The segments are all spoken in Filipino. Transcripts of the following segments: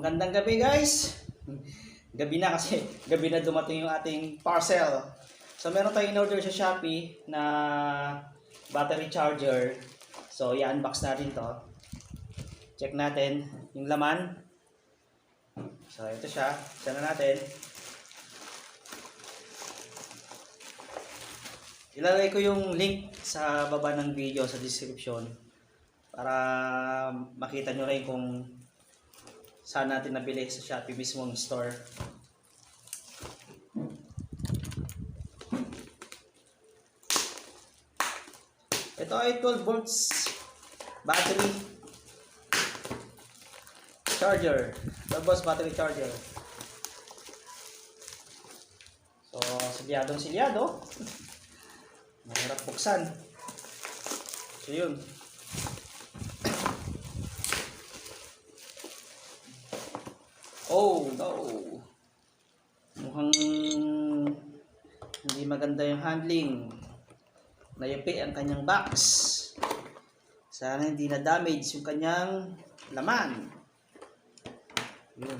Magandang gabi guys. Gabi na kasi gabi na dumating yung ating parcel. So meron tayong in-order sa Shopee na battery charger. So i-unbox natin to. Check natin yung laman. So ito siya. Sana natin. Ilalagay ko yung link sa baba ng video sa description para makita nyo rin kung saan natin nabili sa Shopee mismong store. Ito ay 12 volts battery charger. 12 volts battery charger. So, silyadong-silyado. Mahirap buksan. So, yun. Oh, no. Mukhang hindi maganda yung handling. Nayupi ang kanyang box. Sana hindi na damage yung kanyang laman. Yun.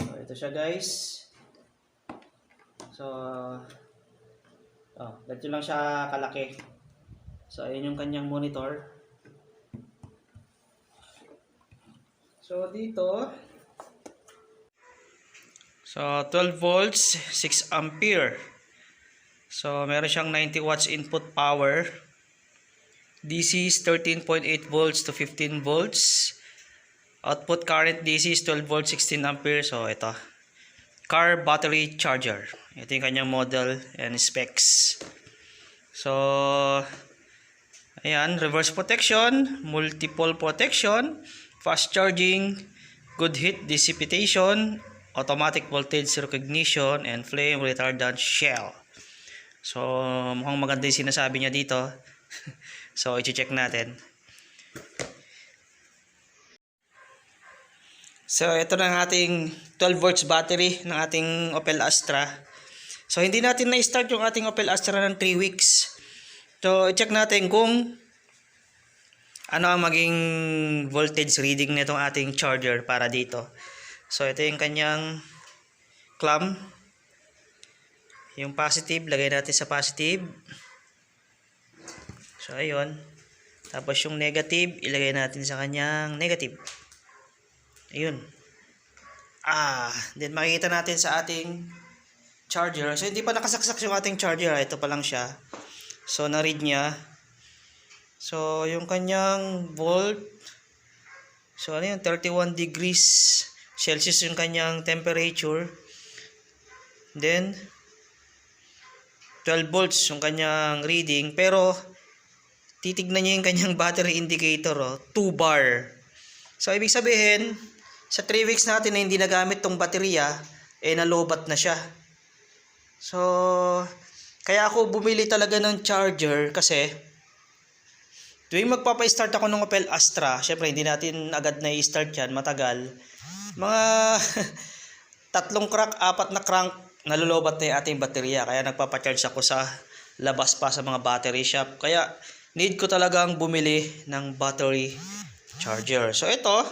So, ito siya guys. So, ganito lang siya kalaki. So, ayun yung kanyang monitor. So, dito. So, 12 volts, 6 ampere. So, meron siyang 90 watts input power. DC is 13.8 volts to 15 volts. Output current DC is 12 volts, 16 ampere. So, ito. Car battery charger. Ito yung kanyang model and specs. So, ayan, reverse protection, multiple protection, fast charging, good heat dissipation, automatic voltage recognition, and flame retardant shell. So, mukhang maganda yung sinasabi niya dito. So, i-check natin. So, ito na ang ating 12 volts battery ng ating Opel Astra. So, hindi natin na-start yung ating Opel Astra ng 3 weeks. So, i-check natin kung ano ang maging voltage reading nitong ating charger para dito. So, ito yung kanyang clamp. Yung positive, lagay natin sa positive. So, ayun. Tapos yung negative, ilagay natin sa kanyang negative. Ayun. Then makikita natin sa ating charger. So, hindi pa nakasaksak yung ating charger. Ito pa lang siya. So, na-read niya. So, yung kanyang volt. So, ano yun? 31 degrees Celsius yung kanyang temperature. Then, 12 volts yung kanyang reading. Pero, titignan niya yung kanyang battery indicator. 2 bar. So, ibig sabihin, sa 3 weeks natin na hindi nagamit tong baterya, nalobat na siya. So, kaya ako bumili talaga ng charger kasi tuwing magpapa-start ako ng Opel Astra, syempre hindi natin agad na i-start yan, matagal. Mga 3 crank, 4 na crank, nalulobat na yung ating baterya. Kaya nagpapa-charge ako sa labas pa sa mga battery shop. Kaya need ko talagang bumili ng battery charger. So ito,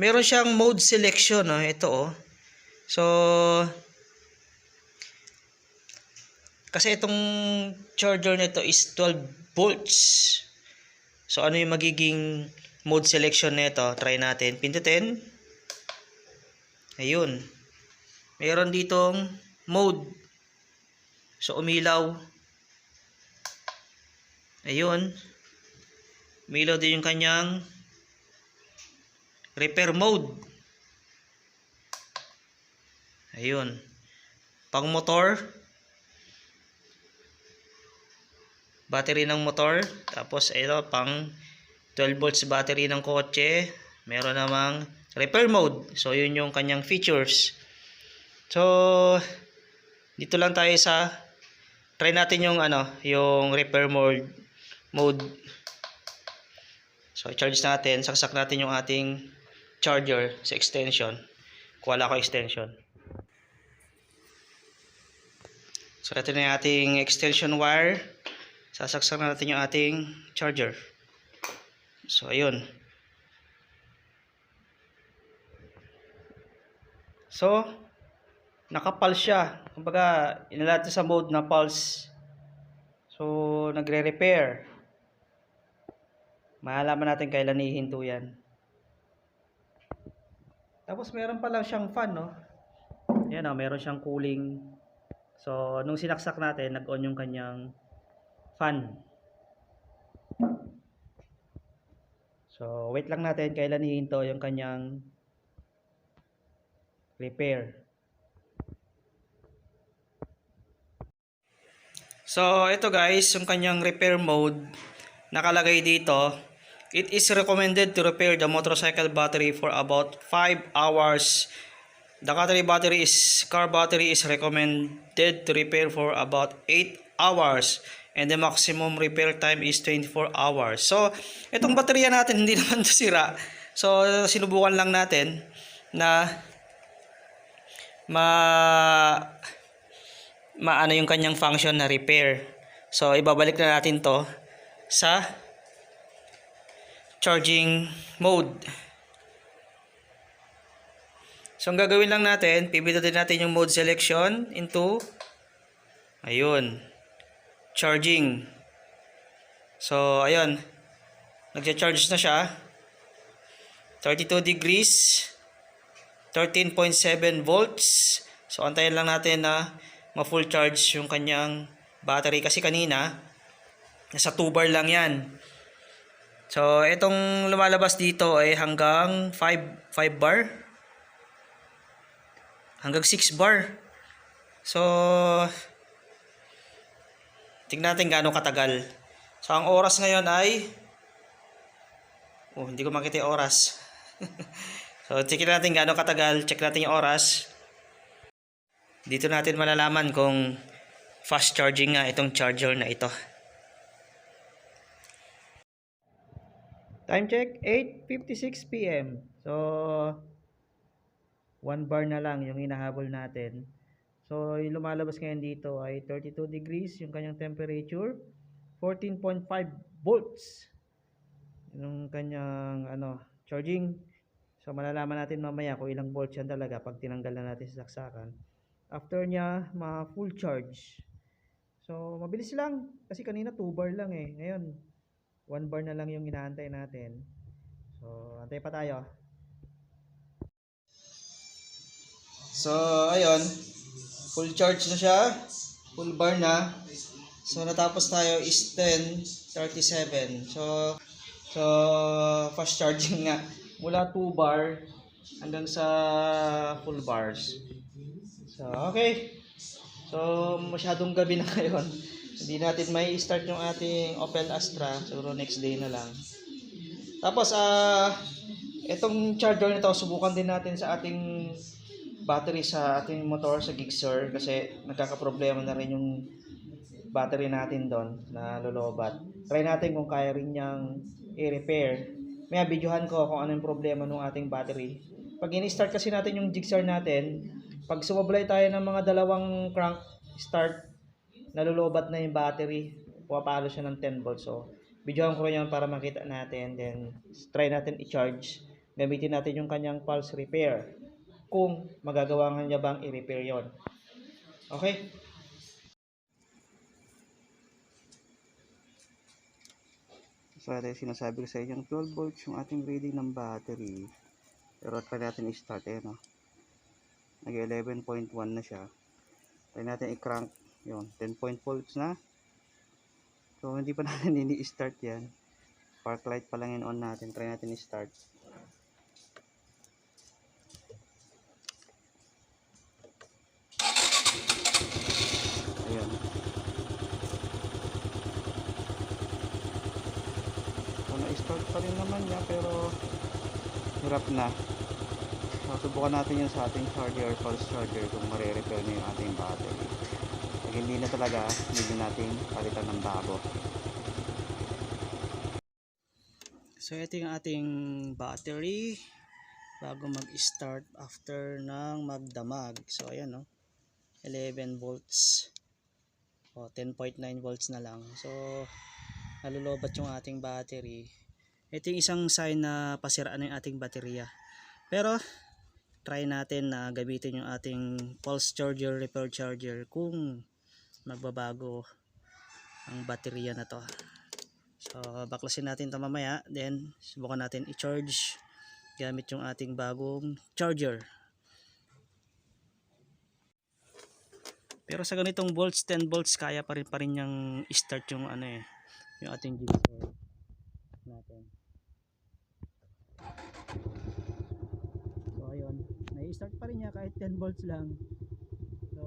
meron siyang mode selection. Ito So, kasi itong charger nito is 12 volts. So, ano yung magiging mode selection nito? Try natin. Pindutin. Ayun. Meron ditong mode. So, umilaw. Ayun. Umilaw din yung kanyang repair mode. Ayun. Pang motor. Battery ng motor. Tapos ito pang 12 volts battery ng kotse. Meron namang repair mode. So yun yung kanyang features. So dito lang tayo sa try natin yung yung repair mode. So i-charge natin, saksak natin yung ating charger sa extension. Wala ko extension. So ito na yung ating extension wire. Sasaksak na natin yung ating charger. So, ayun. So, naka-pulse siya. Kumbaga, inalat sa mode na pulse. So, nagre-repair. Malalaman natin kailan ihinto yan. Tapos, meron pa lang siyang fan, no? Yan, meron siyang cooling. So, nung sinaksak natin, nag-on yung kanyang fan. So, wait lang natin kailan hihinto yung kanyang repair. So, ito guys, yung kanyang repair mode, nakalagay dito, it is recommended to repair the motorcycle battery for about 5 hours. The car battery is recommended to repair for about 8 hours. And the maximum repair time is 24 hours. So, itong baterya natin hindi naman ito sira. So, sinubukan lang natin na maano yung kanyang function na repair. So, ibabalik na natin to sa charging mode. So, ang gagawin lang natin, pipindutin natin yung mode selection into, ayun, charging. So, ayun, nagcha-charge na siya. 32 degrees, 13.7 volts. So, antayin lang natin na ma-full charge yung kanyang battery. Kasi kanina, nasa 2 bar lang yan. So, itong lumalabas dito ay hanggang 5 bar. Hanggang 6 bar. So, tingnan natin gaano katagal. So, ang oras ngayon ay, hindi ko makita yung oras. So, check natin gaano katagal. Check natin yung oras. Dito natin malalaman kung fast charging nga itong charger na ito. Time check, 8:56 PM. So, 1 bar na lang yung hinahabol natin. So, yung lumalabas ngayon dito ay 32 degrees yung kanyang temperature, 14.5 volts yung kanyang charging. So, malalaman natin mamaya kung ilang volts yan talaga pag tinanggal na natin sa saksakan. After niya, ma-full charge. So, mabilis lang kasi kanina 2 bar lang eh. Ngayon, 1 bar na lang yung inaantay natin. So, antay pa tayo. So, ayun. Full charge na siya. Full bar na. So, natapos tayo is 10:37. So, fast charging nga. Mula 2 bar hanggang sa full bars. So, okay. So, masyadong gabi na ngayon. Hindi natin may start yung ating Opel Astra. Siguro next day na lang. Tapos, itong charger nito, subukan din natin sa ating battery sa ating motor sa Gixxer. Kasi nagkakaproblema na rin yung battery natin doon na lolobat. Try natin kung kaya rin niyang i-repair. May videohan ko kung ano yung problema ng ating battery. Pag ini-start kasi natin yung Gixxer natin, pag sumablay tayo ng mga dalawang crank start, nalolobat na yung battery, pumapalo siya ng 10 volts. So, videohan ko yan para makita natin. Then, try natin i-charge. Gamitin natin yung kanyang pulse repair. Kung magagawa niya bang i-repair yon. Okay? So, ito yung sinasabi ko sa inyo, 12 volts yung ating reading ng battery. Pero try natin i-start. Nag 11.1 na siya. Try natin i-crank. Yun, 10 volts na. So, hindi pa natin ini-start yan. Park light pa lang yun on natin. Try natin i-start. Ayan. So, na-start pa rin naman niya pero hirap na. So, subukan natin yung sa ating charger, pulse charger, kung marirepair na yung ating battery. Pag hindi na talaga, hindi natin palitan ng bago. So, ito yung ating battery bago mag-start after ng magdamag. So, ayan 11 volts. O 10.9 volts na lang. So nalulobat yung ating battery. Ito yung isang sign na pasiraan na yung ating baterya. Pero try natin na gamitin yung ating pulse charger, repair charger kung magbabago ang baterya na to. So baklasin natin ito mamaya, then subukan natin i-charge gamit yung ating bagong charger. Pero sa ganitong volts, 10 volts, kaya pa rin yung start yung yung ating jigsaw natin. So ayun, nai-start pa rin niya kahit 10 volts lang. So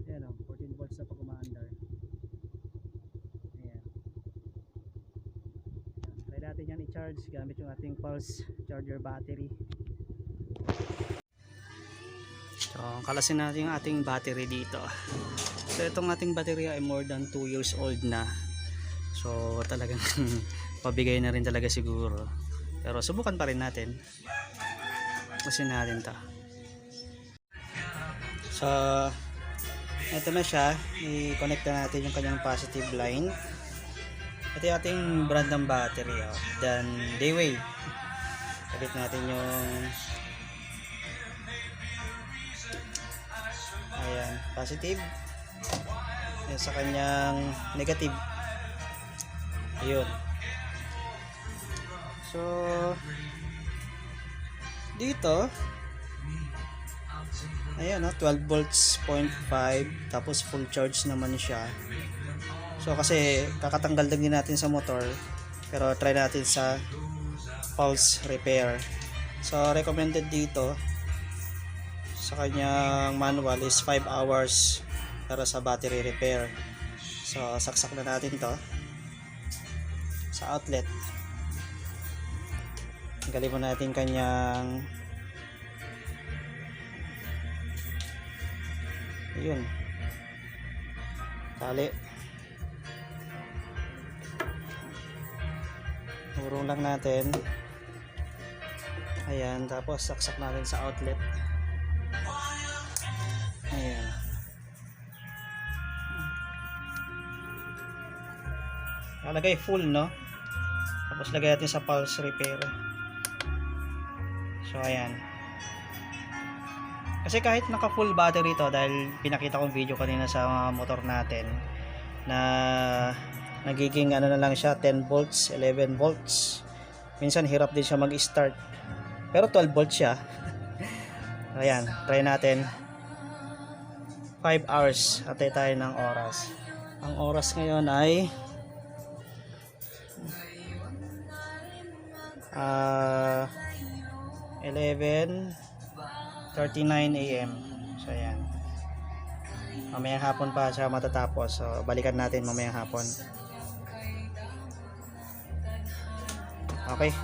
ayan 14 volts na pag umaandar. Ayan. Try natin yan i-charge gamit yung ating pulse charger battery. So kalasin natin yung ating battery dito. So itong ating baterya ay more than 2 years old na. So talagang pabigay na rin talaga siguro. Pero subukan pa rin natin. Kalasin natin to. So ito na siya. I-connect na natin yung kanyang positive line. Ito yung ating brand ng battery. Then Dayway. Kabit natin yung ayan, positive. Yan sa kanyang negative. Ayun. So dito ayan 12 volts 0.5, tapos full charge naman siya. So kasi kakatanggal din natin sa motor, pero try natin sa pulse repair. So recommended dito sa kanyang manual is 5 hours para sa battery repair. So saksak na natin to sa outlet. Tanggalin mo natin kanyang ayun tali. Urong lang natin. Ayan, tapos saksak natin sa outlet. Ayan. Lagay full, no? Tapos lagay natin sa pulse repair. So ayan. Kasi kahit naka full battery to, dahil pinakita kong video kanina sa motor natin na nagiging na lang siya 10 volts, 11 volts. Minsan hirap din siya mag-start. Pero 12 volts siya. Ayan, try natin. 5 hours. Atay tayo ng oras. Ang oras ngayon ay 11:39 AM. So ayan. Mamayang hapon pa siya matatapos. So balikan natin mamayang hapon. Okay.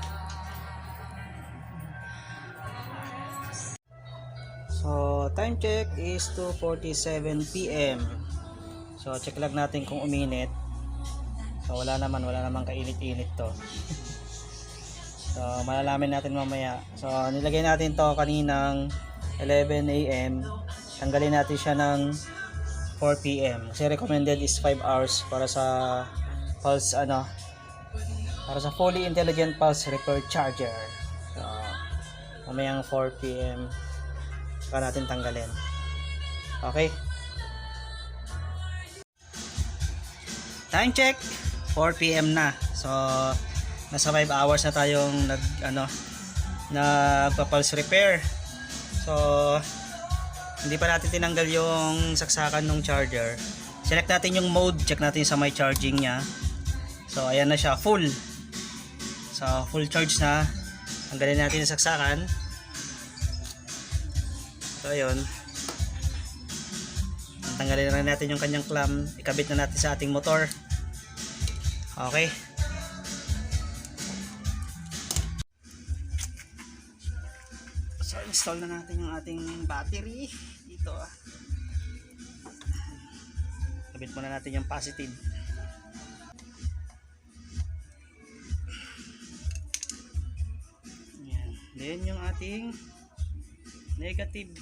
So time check is 2:47 PM. So check lang natin kung uminit. So wala naman kainit-init to. So malalaman natin mamaya. So nilagay natin to kaninang 11 AM. Tanggalin natin siya ng 4 PM. Kasi recommended is 5 hours para sa pulse para sa fully intelligent pulse repair charger. So mamayang 4 PM saka natin tanggalin. Okay. Time check 4 PM na. So nasa 5 hours na tayong nagpa-pulse repair. So hindi pa natin tinanggal yung saksakan ng charger. Select natin yung mode, check natin sa my charging nya. So ayan na siya, full. So full charge na. Tanggalin natin yung saksakan. So ayun. Tanggalin na natin yung kanyang clamp, ikabit na natin sa ating motor. Okay. So install na natin yung ating battery dito. Kabit muna natin yung positive. Yan. Then yung ating negative.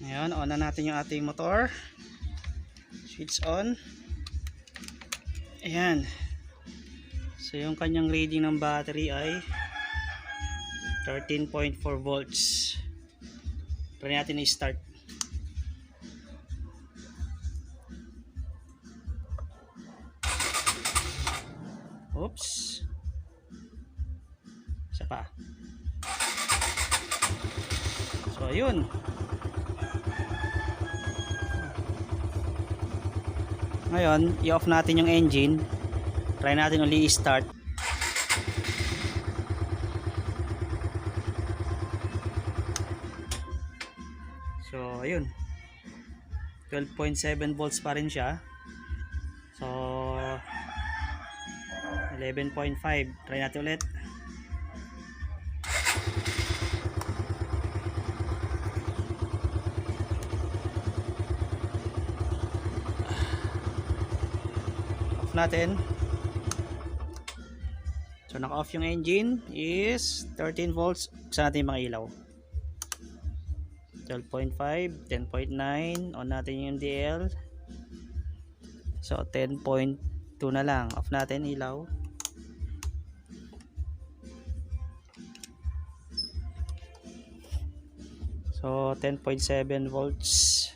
Ngayon, on na natin yung ating motor. Switch on. Ayan. So yung kanyang reading ng battery ay 13.4 volts. Try natin i-start. Oops. Isa pa. So ayun. Ngayon, i-off natin yung engine. Try natin uli i-start. So ayun. 12.7 volts pa rin siya. So 11.5. Try natin ulit. Off natin. So naka-off yung engine is 13 volts. Buksan natin yung mga ilaw. 12.5, 10.9. On natin yung DL. So 10.2 na lang. Off natin ilaw. So 10.7 volts.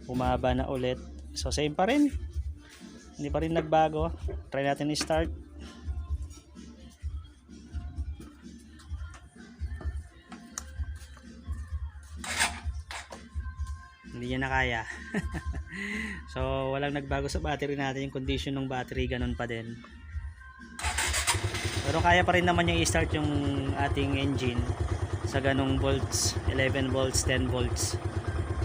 Bumaba na ulit. So same pa rin. Hindi pa rin nagbago. Try natin i-start. Hindi niya na kaya. So walang nagbago sa battery natin. Yung condition ng battery ganun pa din. Pero kaya pa rin naman yung i-start yung ating engine sa ganung volts, 11 volts, 10 volts.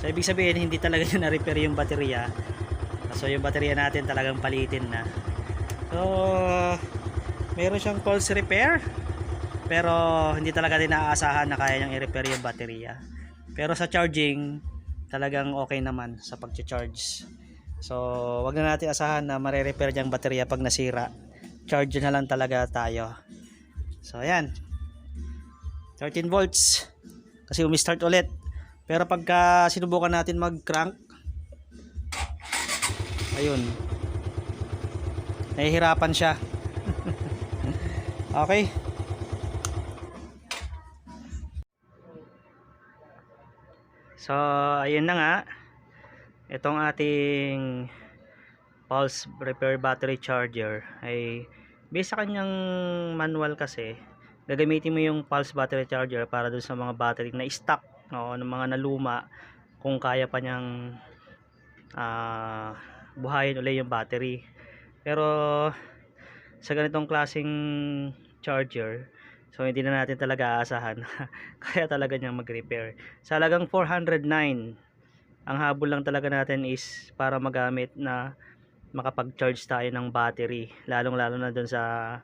So ibig sabihin hindi talaga yun na-repair yung baterya. So yung baterya natin talagang palitin na. So meron siyang pulse repair, pero hindi talaga din naaasahan na kaya niyang i-repair yung baterya. Pero sa charging talagang okay naman sa pag-charge. So wag na natin asahan na mare-repair yung baterya pag nasira. Charge na lang talaga tayo. So ayan, 13 volts kasi umi-start ulit. Pero pagka sinubukan natin mag-crank, ayun, nahihirapan siya. Okay. So ayun na nga, itong ating pulse repair battery charger ay based sa kanyang manual. Kasi gagamitin mo yung pulse battery charger para dun sa mga battery na stock, no, ng mga naluma, kung kaya pa niyang buhayin ulit yung battery. Pero sa ganitong klaseng charger, so hindi na natin talaga aasahan kaya talaga niyang mag-repair. Sa halagang 409, ang habol lang talaga natin is para magamit na makapag-charge tayo ng battery, lalong lalo na dun sa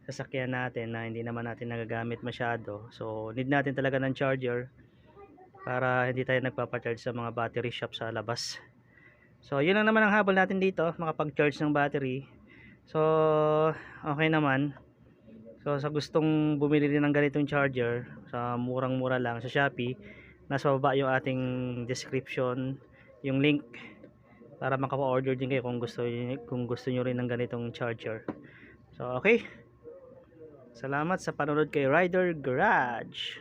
sasakyan natin na hindi naman natin nagagamit masyado. So need natin talaga ng charger para hindi tayo nagpapa-charge sa mga battery shop sa labas. So yun lang naman ang habol natin dito, makapag-charge ng battery. So okay naman. So sa gustong bumili din ng ganitong charger, sa murang-mura lang sa Shopee, nasa baba yung ating description, yung link para makapa-order din kayo kung gusto niyo rin ng ganitong charger. So okay. Salamat sa panonood kay Rider Garage.